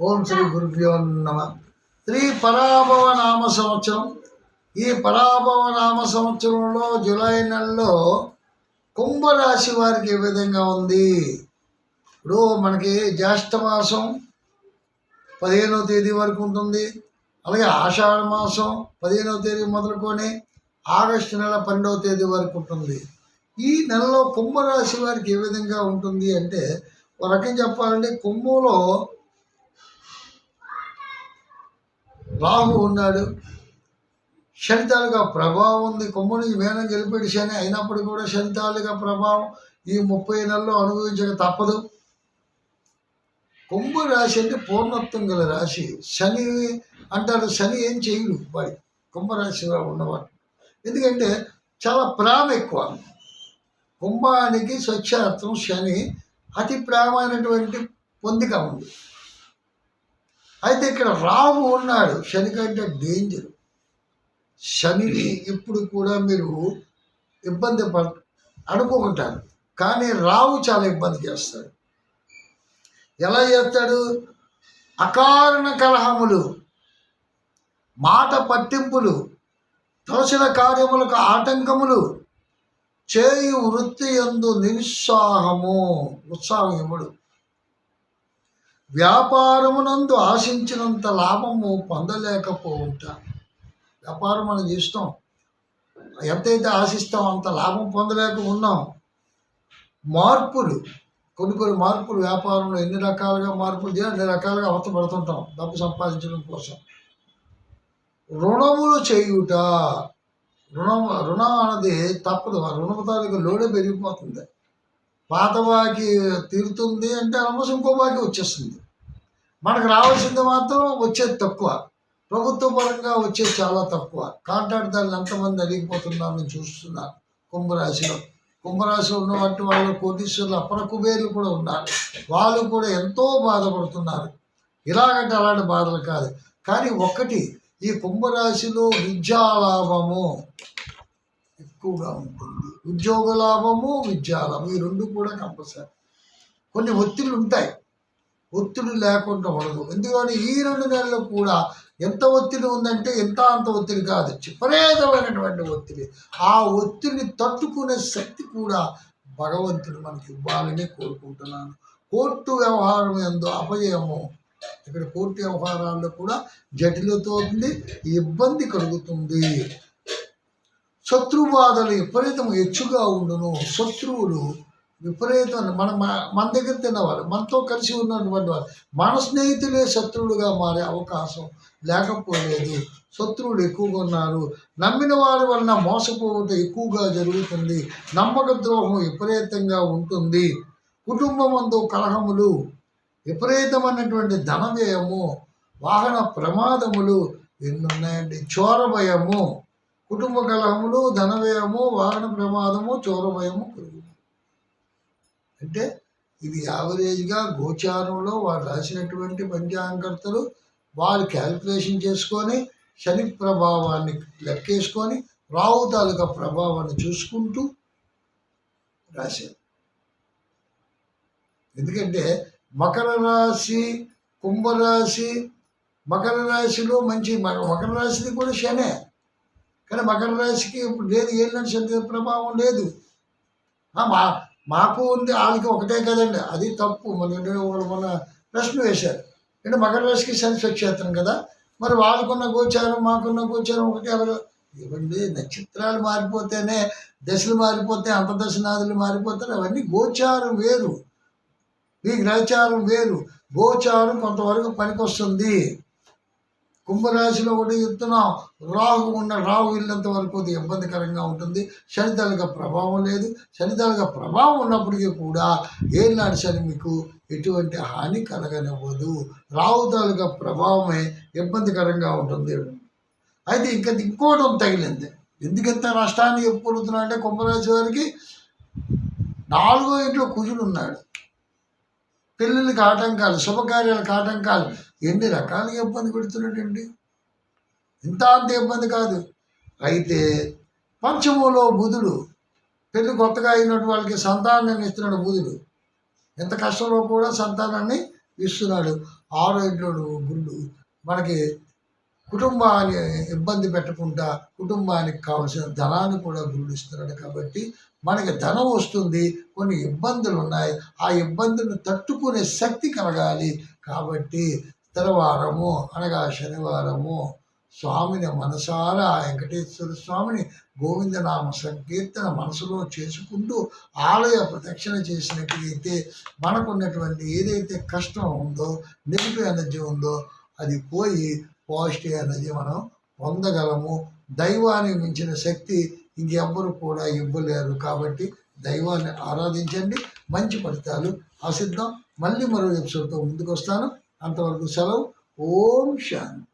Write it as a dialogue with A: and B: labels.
A: ఓం శ్రీ గురుభ్యో నమ. శ్రీ పరాభవ నామ సంవత్సరం. ఈ పరాభవ నామ సంవత్సరంలో జూలై నెలలో కుంభరాశి వారికి ఏ విధంగా ఉంది? ఇప్పుడు మనకి జ్యేష్ఠ మాసం 15వ తేదీ వరకు ఉంటుంది. అలాగే ఆషాఢ మాసం 15వ తేదీ మొదలుకొని ఆగస్టు నెల 12వ తేదీ వరకు ఉంటుంది. ఈ నెలలో కుంభరాశి వారికి ఏ విధంగా ఉంటుంది అంటే, ఒక రకం చెప్పాలంటే కుంభంలో రాహు ఉన్నాడు, శని తాలూకా ప్రభావం ఉంది. కుంభం నుంచి మేనం గెలిపాడు శని, అయినప్పుడు కూడా శని తాలూకా ప్రభావం ఈ 30 నెలల్లో అనుభవించక తప్పదు. కుంభ రాశి అంటే పూర్ణత్వం గల రాశి. శని అంటారు, శని ఏం చేయడు వాడి కుంభరాశిలో ఉన్నవాడు. ఎందుకంటే చాలా ప్రేమ ఎక్కువ. కుంభానికి స్వచ్ఛార్థం శని అతి ప్రేమైనటువంటి పొందిక ఉంది. అయితే ఇక్కడ రాహు ఉన్నాడు, శని కంటే డేంజర్. శనిని ఇప్పుడు కూడా మీరు ఇబ్బంది అనుకుంటారు, కానీ రాహు చాలా ఇబ్బంది చేస్తాడు. ఎలా చేస్తాడు? అకారణ కలహములు, మాట పట్టింపులు, తలసిన కార్యములకు ఆటంకములు, చేయు వృత్తి యందు ఉత్సాహం ఇవ్వడు. వ్యాపారమునందు ఆశించినంత లాభము పొందలేకపోవుట. వ్యాపారం మనం చేస్తాం, ఎంతైతే ఆశిస్తాం అంత లాభం పొందలేక ఉన్నాం. మార్పులు, కొన్ని మార్పులు వ్యాపారంలో ఎన్ని రకాలుగా మార్పులు చేయాలి, అన్ని రకాలుగా అవతపడుతుంటాం డబ్బు సంపాదించడం కోసం. రుణములు చేయుట. రుణం అన్నది తప్పదు. ఆ రుణము తాలూకు లోడే పెరిగిపోతుంది. పాత బాకి తీరుతుంది అంటే ఆల్మోస్ట్ ఇంకో బాకి వచ్చేస్తుంది. మనకు రావాల్సింది మాత్రం వచ్చేది తక్కువ, ప్రభుత్వ పరంగా వచ్చేది చాలా తక్కువ. కాంట్రాక్టర్లు ఎంతమంది అడిగిపోతున్నారని చూస్తున్నారు కుంభరాశిలో ఉన్నటువంటి వాళ్ళు కోటీశ్వరులు, అపర కుబేర్లు కూడా ఉన్నారు. వాళ్ళు కూడా ఎంతో బాధపడుతున్నారు. ఇలాగంటే అలాంటి బాధలు కాదు. కానీ ఒక్కటి, ఈ కుంభరాశిలో విద్యాలాభము ఎక్కువగా ఉంటుంది. ఉద్యోగ లాభము, విద్యాలాభం, ఈ రెండు కూడా కంపల్సరీ. కొన్ని ఒత్తిళ్ళు ఉంటాయి, ఒత్తిడి లేకుండా ఉండదు. ఎందుకని ఈ 2 నెలలు కూడా ఎంత ఒత్తిడి ఉందంటే అంత ఒత్తిడి కాదు, విపరీతమైనటువంటి ఒత్తిడి. ఆ ఒత్తిడిని తట్టుకునే శక్తి కూడా భగవంతుడు మనకి ఇవ్వాలని కోరుకుంటున్నాను. కోర్టు వ్యవహారం యందు అపజయము. ఇక్కడ కోర్టు వ్యవహారాల్లో కూడా జటిలతో ఉంది, ఇబ్బంది కలుగుతుంది. శత్రుబాధలు విపరీతం హెచ్చుగా ఉండును. శత్రువులు విపరీతం. మన దగ్గర తిన్నవాళ్ళు, మనతో కలిసి ఉన్నటువంటి వాళ్ళు, మన స్నేహితులే శత్రువులుగా మారే అవకాశం లేకపోలేదు. శత్రువులు ఎక్కువగా ఉన్నారు. నమ్మిన వారి వలన మోసపోవటం ఎక్కువగా జరుగుతుంది. నమ్మక ద్రోహం విపరీతంగా ఉంటుంది. కుటుంబమందు కలహములు, విపరీతమైనటువంటి ధన వ్యయము, వాహన ప్రమాదములు ఎన్నున్నాయండి. చోర భయము, కుటుంబ కలహములు, ధన వ్యయము, వాహన ప్రమాదము, చోర భయము కలుగు. అంటే ఇది యావరేజ్గా గోచారంలో వారు రాసినటువంటి పంచాంగకర్తలు వాళ్ళు క్యాలిక్యులేషన్ చేసుకొని శని ప్రభావాన్ని లెక్కేసుకొని రాహు తాలూకా ప్రభావాన్ని చూసుకుంటూ రాశారు. ఎందుకంటే మకర రాశి, కుంభరాశి, మకర రాశిలో మంచి, మకర రాశిది కూడా శనే, కానీ మకర రాశికి ఇప్పుడు లేదు, ఏళ్ళని శని ప్రభావం లేదు. మాకు ఉంది, వాళ్ళకి ఒకటే కదండి, అది తప్పు. మన ప్రశ్న వేశారు, అంటే మకర రాశికి శని స్వక్షేత్రం కదా, మరి వాళ్ళకున్న గోచారం మాకున్న గోచారం ఒకటే. ఇవ్వండి, నక్షత్రాలు మారిపోతేనే దశలు మారిపోతే, అంతర్దశనాదులు మారిపోతారు. అవన్నీ గోచారం వేరు, ఈ గ్రహచారం వేరు. గోచారం కొంతవరకు పనికొస్తుంది. కుంభరాశిలో ఒకటి చెప్తున్నాం, రాహు ఇల్లంత వరకు ఇబ్బందికరంగా ఉంటుంది. శని తాలూకా ప్రభావం లేదు. శని తాలూకా ప్రభావం ఉన్నప్పటికీ కూడా ఏనాడు శని మీకు ఎటువంటి హాని కలగనివ్వదు. రాహు తాలూకా ప్రభావమే ఇబ్బందికరంగా ఉంటుంది. అయితే ఇంకోవడం తగిలింది. ఎందుకంత నష్టాన్ని చెప్పుకుంటున్నా అంటే, కుంభరాశి వారికి 4వ ఇంట్లో కుజుడు ఉన్నాడు. పెళ్ళిళ్ళకి ఆటంకాలు, శుభకార్యాలకు ఆటంకాలు, ఎన్ని రకాలుగా ఇబ్బంది పెడుతున్నాడండి. అంత ఇబ్బంది కాదు. అయితే పంచమంలో బుధుడు, పెళ్ళి కొత్తగా అయినటువంటి వాళ్ళకి సంతానాన్ని ఇస్తున్నాడు బుధుడు. ఎంత కష్టంలో కూడా సంతానాన్ని ఇస్తున్నాడు. 6 ఇంట్లోడు గుళ్ళు మనకి కుటుంబాన్ని ఇబ్బంది పెట్టకుండా కుటుంబానికి కావాల్సిన ధనాన్ని కూడా గురుడు ఇస్తున్నాడు. కాబట్టి మనకి ధనం వస్తుంది, కొన్ని ఇబ్బందులు ఉన్నాయి, ఆ ఇబ్బందులను తట్టుకునే శక్తి కలగాలి. కాబట్టి స్థిరవారము అనగా శనివారము స్వామిని మనసారా వెంకటేశ్వర స్వామిని గోవిందనామ సంకీర్తన మనసులో చేసుకుంటూ ఆలయ ప్రదక్షిణ చేసినట్లయితే మనకున్నటువంటి ఏదైతే కష్టం ఉందో, నెగిటివ్ ఎనర్జీ ఉందో అది పోయి పాజిటివ్ ఎనర్జీ మనం పొందగలము. దైవానికి మించిన శక్తి ఇంకెవ్వరు కూడా ఇవ్వలేరు. కాబట్టి దైవాన్ని ఆరాధించండి, మంచి ఫలితాలు ఆశిద్దాం. మళ్ళీ మరో ఎపిసోడ్తో ముందుకు వస్తాను. అంతవరకు సెలవు. ఓం శాంతి.